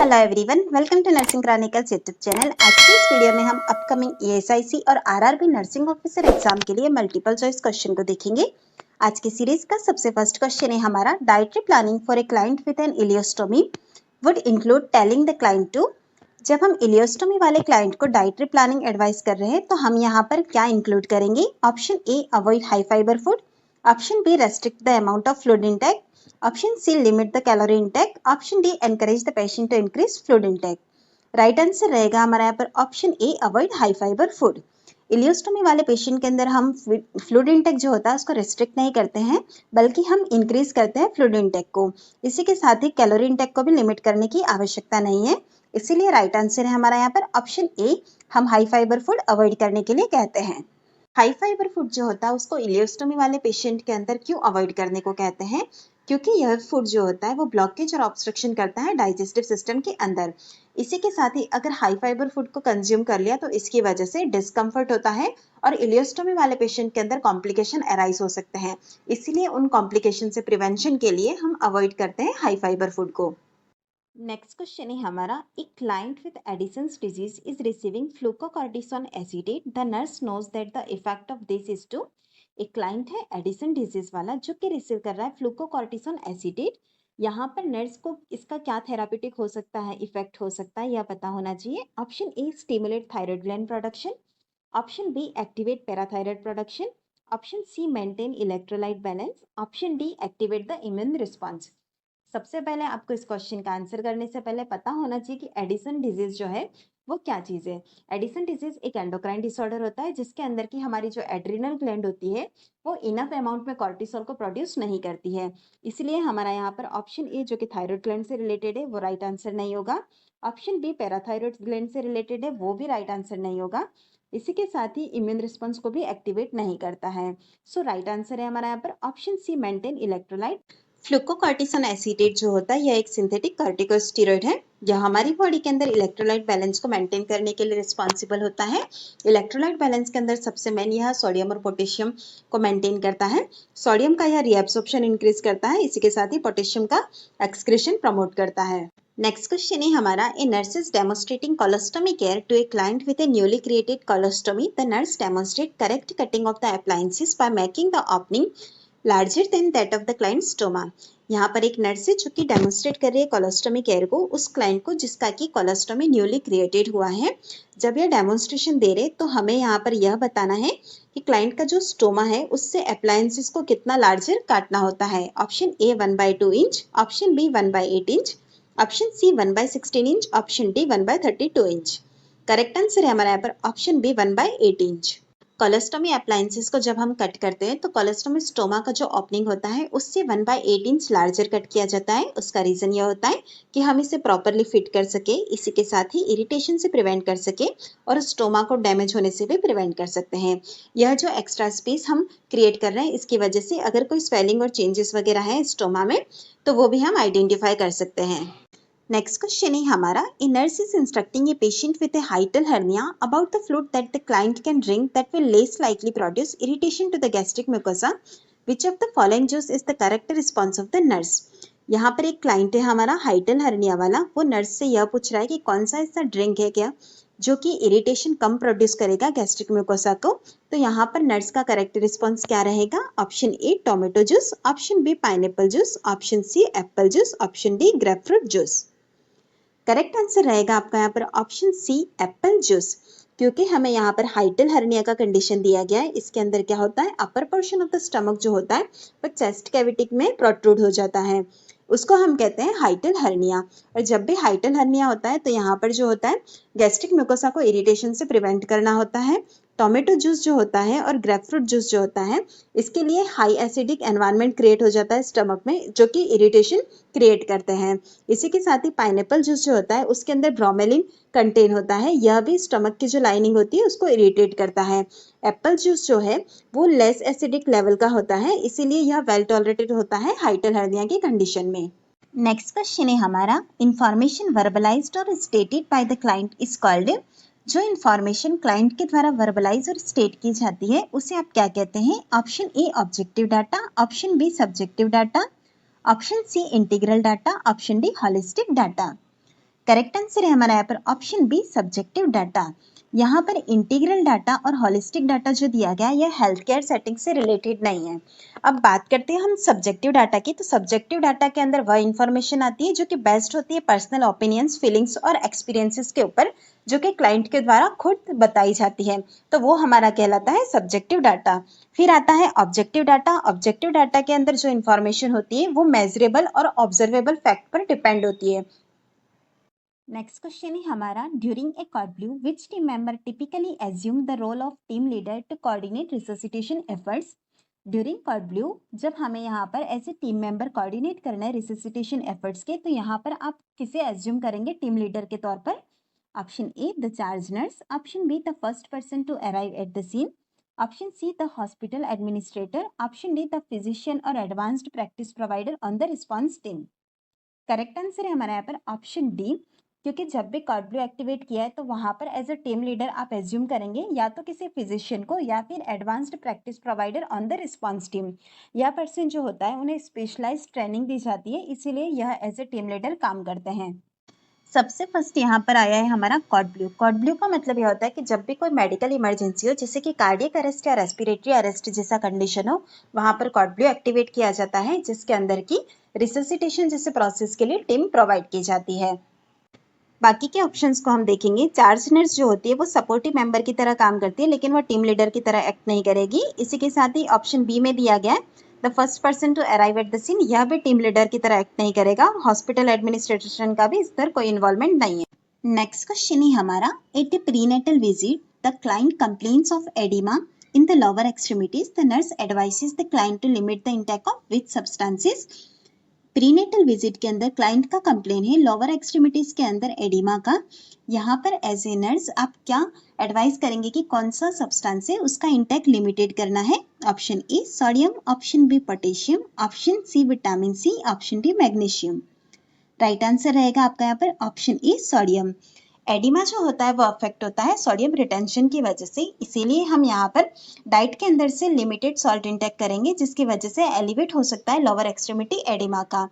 Hello everyone, welcome to nursing chronicles YouTube channel. आज की इस वीडियो में हम अपकमिंग ईएसआईसी और आरआरबी नर्सिंग ऑफिसर एग्जाम के लिए मल्टीपल चॉइस क्वेश्चन को देखेंगे। आज की सीरीज का सबसे फर्स्ट क्वेश्चन है हमारा, dietary planning for a client with an ileostomy would include telling the client to. जब हम इलियोस्टोमी वाले क्लाइंट को डाइटरी प्लानिंग एडवाइस कर रहे हैं तो हम यहाँ पर क्या इंक्लूड करेंगे? Option A, avoid high fibre food. Option B, restrict the amount of fluid intake. Option C, limit the calorie intake. Option D, encourage the patient to increase fluid intake. Right answer रहेगा हमारा यहाँ पर option A, avoid high fibre food. Ileostomy वाले patient के अंदर हम fluid intake जो होता है उसको रिस्ट्रिक्ट नहीं करते हैं, बल्कि हम इंक्रीज करते हैं फ्लूइड इंटेक को। इसी के साथ ही कैलोरी इंटेक को भी लिमिट करने की आवश्यकता नहीं है। इसीलिए राइट आंसर है हमारा यहाँ पर ऑप्शन ए, हम हाई फाइबर फूड अवॉइड करने के लिए कहते हैं। हाई फाइबर फूड जो होता है उसको इलियोस्टोमी वाले पेशेंट के अंदर क्यों अवॉइड करने को कहते हैं? क्योंकि यह फूड जो होता है वो ब्लॉकेज और ऑब्स्ट्रक्शन करता है डाइजेस्टिव सिस्टम के अंदर। इसी के साथ ही अगर हाई फाइबर फूड को कंज्यूम कर लिया तो इसकी वजह से डिस्कम्फर्ट होता है और इलियोस्टोमी वाले पेशेंट के अंदर कॉम्प्लिकेशन अराइज हो सकते हैं। इसीलिए उन कॉम्प्लिकेशन से प्रिवेंशन के लिए हम अवॉइड करते हैं हाई फाइबर फूड को। नेक्स्ट क्वेश्चन है हमारा, a client with Addison's disease is receiving fludrocortisone acetate, the nurse knows that the effect of this is to. एक क्लाइंट है एडिसन डिजीज वाला जो कि रिसीव कर रहा है फ्लूकोकॉर्टिसोन एसिडेट। यहाँ पर नर्स को इसका क्या थेराप्यूटिक हो सकता है, इफेक्ट हो सकता है, यह पता होना चाहिए। Option A, stimulate thyroid gland production. Option B, activate parathyroid production. Option C, maintain electrolyte balance. Option D, activate the immune response. सबसे पहले आपको इस क्वेश्चन का आंसर करने से पहले पता होना चाहिए कि एडिसन डिजीज जो है वो क्या चीज़ है। एडिसन डिजीज एक एंडोक्राइन डिसऑर्डर होता है जिसके अंदर की हमारी जो एड्रिनल ग्लैंड होती है वो इनफ अमाउंट में कॉर्टिसोल को प्रोड्यूस नहीं करती है। इसलिए हमारा यहाँ पर ऑप्शन ए जो कि थायराइड ग्लैंड से रिलेटेड है वो राइट आंसर नहीं होगा। ऑप्शन बी पैराथायराइड ग्लैंड से रिलेटेड है वो भी राइट आंसर नहीं होगा। इसी के साथ ही इम्यून रिस्पॉन्स को भी एक्टिवेट नहीं करता है। सो राइट आंसर है हमारा यहाँ पर option C, maintain electrolyte. Fludrocortisone acetate जो होता है यह एक सिंथेटिक कॉर्टिकोस्टेरॉइड है। यह हमारी बॉडी के अंदर इलेक्ट्रोलाइट बैलेंस को मेंटेन करने के लिए रिस्पॉन्सिबल होता है। इलेक्ट्रोलाइट बैलेंस के अंदर सबसे मेन यह सोडियम और पोटेशियम को मेंटेन करता है। सोडियम का यह रीएब्सॉर्प्शन इंक्रीज करता है, इसी के साथ ही पोटेशियम का एक्सक्रीशन प्रमोट करता है। नेक्स्ट क्वेश्चन है हमारा, a nurse is demonstrating colostomy care to a client with a newly created colostomy. The nurse demonstrate correct cutting of the appliances by making the opening larger than that of the client stoma. यहाँ पर एक nurse है जो कि demonstrate कर रही है colostomy care को उस क्लाइंट को जिसका कि कोलोस्टोमी न्यूली क्रिएटेड हुआ है। जब यह डेमोन्स्ट्रेशन दे रहे तो हमें यहाँ पर यह बताना है कि क्लाइंट का जो स्टोमा है उससे अप्लायंसेस को कितना लार्जर काटना होता है। Option A 1/2 inch, option B 1/8 inch, option C 1/16 inch, option D 1/32 inch. Correct answer है हमारा यहाँ पर option B 1/8 inch. Colostomy appliances को जब हम कट करते हैं तो कोलोस्टोमी स्टोमा का जो ओपनिंग होता है उससे 1/8 इंच लार्जर कट किया जाता है। उसका रीजन यह होता है कि हम इसे प्रॉपरली फिट कर सके, इसी के साथ ही इरिटेशन से प्रिवेंट कर सके और स्टोमा को डैमेज होने से भी प्रिवेंट कर सकते हैं। यह जो एक्स्ट्रा स्पेस हम क्रिएट कर रहे हैं इसकी वजह से अगर कोई स्वेलिंग और चेंजेस वगैरह है स्टोमा में तो वो भी हम आइडेंटिफाई कर सकते हैं। नेक्स्ट क्वेश्चन है हमारा, a nurse is instructing a patient with A हाइटल hernia about the fluid that the client can drink that will less likely produce irritation to the gastric mucosa. Which of the following juice is the correct response of the nurse? यहाँ पर एक client है हमारा हाइटल hernia वाला, वो nurse से यह पूछ रहा है कि कौन सा ऐसा ड्रिंक है क्या जो कि इरिटेशन कम प्रोड्यूस करेगा गैस्ट्रिक म्यूकोसा को। तो यहाँ पर नर्स का करेक्ट रिस्पॉन्स क्या रहेगा? Option A tomato juice, option B pineapple juice, option C apple juice, option D grapefruit juice. Correct answer रहेगा आपका यहाँ पर ऑप्शन सी एप्पल जूस, क्योंकि हमें यहाँ पर हाइटल हर्निया का कंडीशन दिया गया है। इसके अंदर क्या होता है, upper portion of the stomach जो होता है वो चेस्ट कैविटी में प्रोट्रूड हो जाता है, उसको हम कहते हैं हाइटल हर्निया। और जब भी हाइटल हर्निया होता है तो यहाँ पर जो होता है गैस्ट्रिक म्यूकोसा को इरिटेशन से प्रिवेंट करना होता है। टोमेटो जूस जो होता है और ग्रेपफ्रूट जूस जो होता है इसके लिए हाई एसिडिक एनवायरनमेंट क्रिएट हो जाता है स्टमक में, जो कि इरिटेशन क्रिएट करते हैं। इसी के साथ ही पाइनएप्पल जूस जो होता है उसके अंदर ब्रोमेलिन कंटेन होता है, यह भी स्टमक की जो लाइनिंग होती है उसको इरिटेट करता है। एप्पल जूस जो है वो लेस एसिडिक लेवल का होता है, इसीलिए यह वेल टॉलरेटेड होता है हाइटल हर्निया की कंडीशन में। नेक्स्ट क्वेश्चन है हमारा, इंफॉर्मेशन वर्बलाइज्ड और stated by the client is called. जो इंफॉर्मेशन क्लाइंट के द्वारा वर्बलाइज और स्टेट की जाती है उसे आप क्या कहते हैं? Option A objective data, option B subjective data, option C integral data, option D holistic data. Correct answer है हमारा यहाँ पर ऑप्शन बी सब्जेक्टिव डाटा। यहाँ पर इंटीग्रल डाटा और होलिस्टिक डाटा जो दिया गया है यह हेल्थ केयर सेटिंग से रिलेटेड नहीं है। अब बात करते हैं हम सब्जेक्टिव डाटा की। तो सब्जेक्टिव डाटा के अंदर वह इंफॉर्मेशन आती है जो कि बेस्ड होती है पर्सनल ओपिनियंस, फीलिंग्स और एक्सपीरियंसेस के ऊपर, जो कि क्लाइंट के द्वारा खुद बताई जाती है, तो वो हमारा कहलाता है सब्जेक्टिव डाटा। फिर आता है ऑब्जेक्टिव डाटा। ऑब्जेक्टिव डाटा के अंदर जो इंफॉर्मेशन होती है वो मेजरेबल और ऑब्जर्वेबल फैक्ट पर डिपेंड होती है। नेक्स्ट क्वेश्चन है हमारा, during a code blue which team member typically assume the role of team leader to coordinate resuscitation efforts. During code blue जब हमें यहाँ पर as a team member coordinate करना है रिससिटेशन एफर्ट्स के, तो यहाँ पर आप किसे एज्यूम करेंगे टीम लीडर के तौर पर? Option A the charge nurse, option B the first person to arrive at the scene, option C the hospital administrator, option D the physician or advanced practice provider on the response team. Correct answer है हमारे यहाँ पर option D, क्योंकि जब भी code blue activate किया है तो वहाँ पर एज अ टीम लीडर आप एज्यूम करेंगे या तो किसी फिजिशियन को या फिर advanced practice provider on the response team. यह पर्सन जो होता है उन्हें स्पेशलाइज ट्रेनिंग दी जाती है, इसीलिए यह एज ए टीम लीडर काम करते हैं। सबसे फर्स्ट यहाँ पर आया है हमारा कॉड ब्लू। कॉड ब्लू का मतलब यह होता है कि जब भी कोई मेडिकल इमरजेंसी हो, जैसे कि कार्डियक अरेस्ट या रेस्पिरेटरी अरेस्ट जैसा कंडीशन हो, वहाँ पर कॉड ब्लू एक्टिवेट किया जाता है, जिसके अंदर की रिससिटेशन जैसे प्रोसेस के लिए टीम प्रोवाइड की जाती है। बाकी के ऑप्शंस को हम देखेंगे। चार्ज नर्स जो होती है वो सपोर्टिव मेंबर की तरह काम करती है, लेकिन वो टीम लीडर की तरह एक्ट नहीं करेगी। इसी के साथ ही ऑप्शन बी में दिया गया है the first person to arrive at the scene, यह भी टीम लीडर की तरह एक्ट नहीं करेगा। हॉस्पिटल एडमिनिस्ट्रेशन का भी इस पर कोई इन्वॉल्वमेंट नहीं है। नेक्स्ट क्वेश्चन है हमारा, at a prenatal visit the client complains of oedema in the lower extremities, the nurse advises the client to limit the intake of which substances. Prenatal visit के अंदर क्लाइंट का complain है lower extremities के अंदर oedema का। यहाँ पर as a nurse आप क्या एडवाइस करेंगे कि कौन सा सब्सटेंस है उसका इंटेक लिमिटेड करना है? Option A sodium, option B potassium, option C vitamin C, option D magnesium. Right answer रहेगा आपका यहाँ पर ऑप्शन ए सोडियम। एडिमा जो होता है वो अफेक्ट होता है सोडियम रिटेंशन की वजह से, इसीलिए हम यहाँ पर डाइट के अंदर से लिमिटेड सॉल्ट इंटेक करेंगे, जिसकी वजह से एलिवेट हो सकता है लोअर एक्सट्रीमिटी एडिमा का।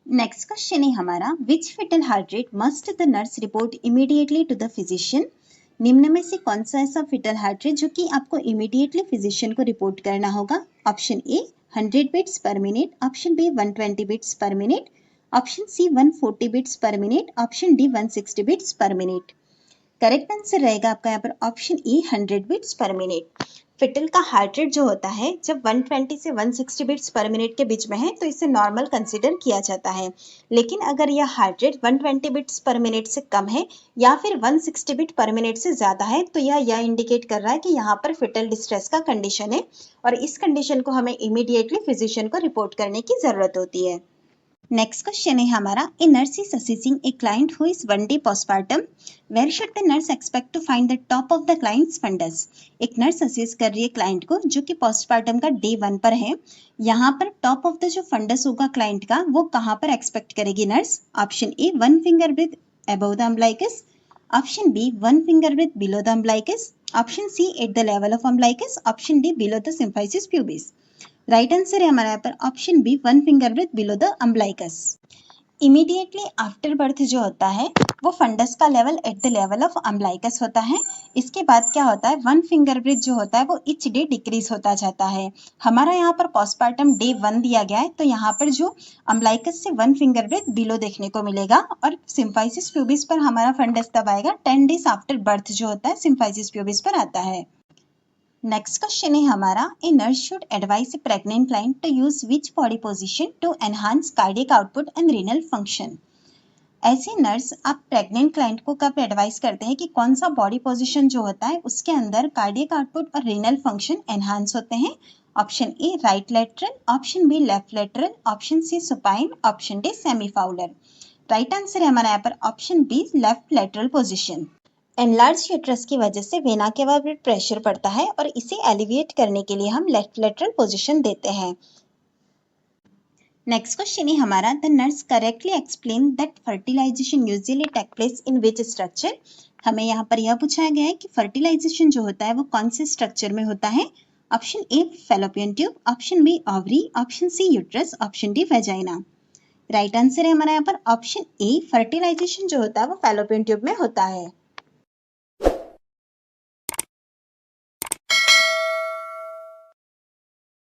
नेक्स्ट क्वेश्चन है हमारा, which fetal heart rate must the nurse report immediately to the physician. निम्न में से कौन सा ऐसा फेटल हार्ट रेट जो कि आपको इमीडिएटली फिजिशियन को रिपोर्ट करना होगा? Option A 100 beats per minute, option B 120 beats per minute, option C 140 beats per minute, option D 160 beats per minute. Correct answer रहेगा आपका यहाँ पर option E 100 beats per minute. Fetal का heart rate जो होता है जब 120 से 160 बीट्स पर मिनट के बीच में है तो इसे नॉर्मल कंसीडर किया जाता है, लेकिन अगर यह heart rate 120 beats per minute से कम है या फिर 160 बीट पर मिनट से ज़्यादा है तो यह इंडिकेट कर रहा है कि यहाँ पर फिटल डिस्ट्रेस का कंडीशन है और इस कंडीशन को हमें इमीडिएटली फिजिशियन को रिपोर्ट करने की ज़रूरत होती है। नेक्स्ट क्वेश्चन है हमारा, a nurse is assessing a client who is 1 day postmortem, where should the nurse expect to find the top of the client's fundus. एक नर्स असेस कर रही है क्लाइंट को जो कि पोस्टमार्टम का डे 1 पर है। यहाँ पर टॉप ऑफ द जो फंडस होगा क्लाइंट का वो कहाँ पर एक्सपेक्ट करेगी nurse? Option A 1 finger breadth above the umbilicus, option B 1 finger breadth below the umbilicus, option C at the level of umbilicus, option D below the symphysis pubis. Right answer है हमारा यहाँ पर option B 1 finger breadth below the umbilicus. Immediately after birth जो होता है वो fundus का level eight the level of umbilicus होता है। इसके बाद क्या होता है, 1 फिंगर ब्रेथ जो होता है वो ईच डे डिक्रीज होता जाता है। हमारा यहाँ पर पोस्टमार्टम डे 1 दिया गया है तो यहाँ पर जो अम्बिलिकस से 1 फिंगर ब्रेथ बिलो देखने को मिलेगा और सिम्फाइसिस प्यूबिस पर हमारा फंडस तब आएगा 10 डेज आफ्टर बर्थ जो होता है सिम्फाइसिस प्यूबिस पर आता है। नेक्स्ट क्वेश्चन है हमारा, a nurse should advise a pregnant client to use which body position to enhance cardiac output and renal function. ऐसे नर्स आप प्रेग्नेंट क्लाइंट को कब एडवाइस करते हैं कि कौन सा बॉडी पोजीशन जो होता है उसके अंदर कार्डियक आउटपुट और रीनल फंक्शन एनहांस होते हैं? Option A right lateral, option B left lateral, option C supine, option D semi Fowler. Right answer है हमारा यहाँ पर option B left lateral position. Enlarge uterus की वजह से वेना के बाद ब्लड प्रेशर बढ़ता है और इसे एलिविएट करने के लिए हम लेफ्ट लेटरल पोजीशन देते हैं। नेक्स्ट क्वेश्चन है हमारा, the nurse correctly explain that fertilisation usually take place in which structure. हमें यहाँ पर यह पूछा गया है कि फर्टिलाइजेशन जो होता है वो कौन से स्ट्रक्चर में होता है? Option A fallopian tube, option B ovary, option C uterus, option D vagina. Right answer है हमारा यहाँ पर ऑप्शन ए, फर्टिलाइजेशन जो होता है वो फैलोपियन ट्यूब में होता है।